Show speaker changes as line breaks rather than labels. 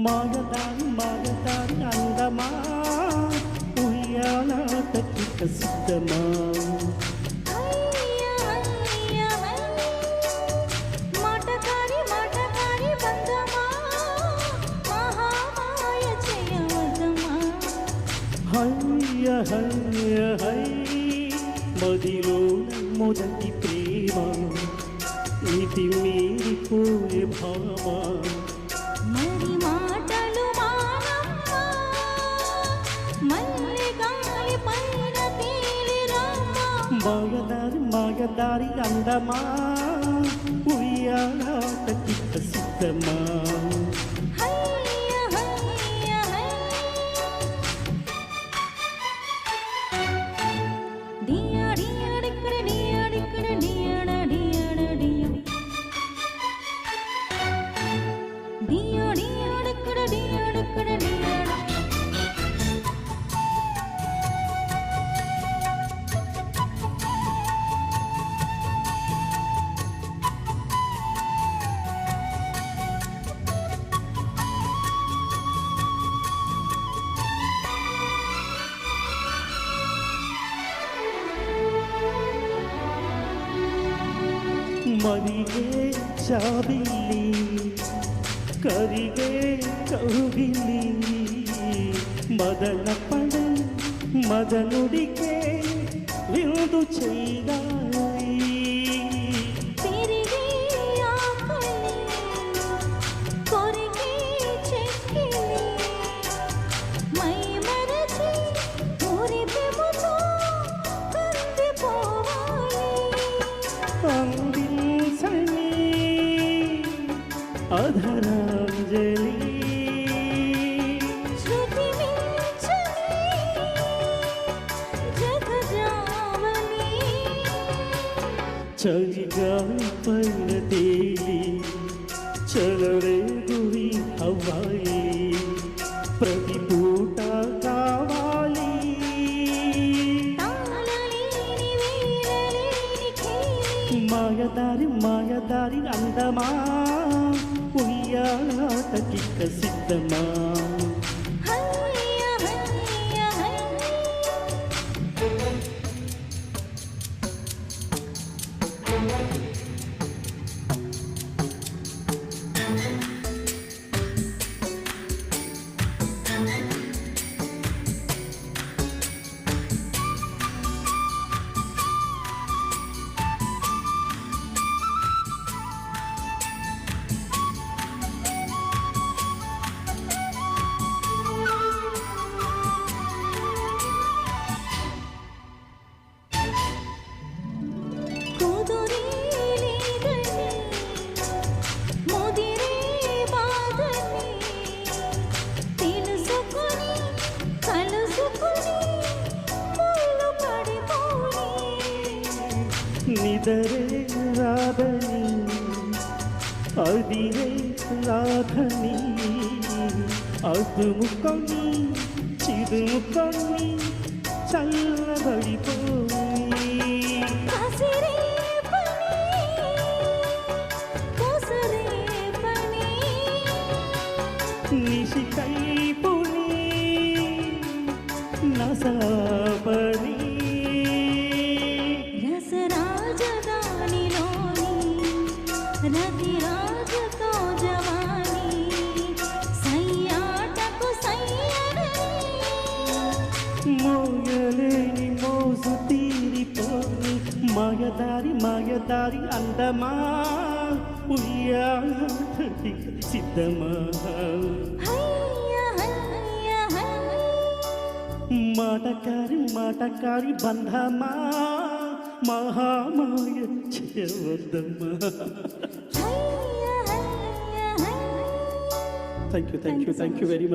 మాయదారి మాయదారి అందమా ఉయ్యాలాటకి సిద్ధమా హయ్య హయ్య హై మదిలో మొదటి ప్రేమ ఇది మీరిపోయే భామ
మరి మాటలు మానమ్మా మల్లె గాలి పైన తేలి రమ్మా
మాయదారి మాయదారి అందమా ఉయ్యాలాటకి సిద్ధమా మరిగే చాబిల్లి కరిగే కౌగిలి మదన పడ మదనుడికే విందు చేయాలి అధరాంజలి చలిగా పైన తేలి చలరేగురి అవ్వాలి ప్రతి పూట కావాలి మాయదారి మాయదారి అందమా ఉయ్యాలాటకి సిద్ధమా నిదరే రాధని అదిరే రాధని అదుముకొని చిదుముకొని చల్లబడిపోయి నిశికై పుని నసాపని
రతిరాజతో జవానీ సయ్యాటకు
మోయలేని మోసు తీరిపోని మాయదారి మాయదారి అందమా ఉయ్యాలాటకి సిద్ధమా మాటకారి మాటకారి బంధమా మహామాయ చేయవద్దమ్మా థ్యాంక్ యూ వెరీ మచ్.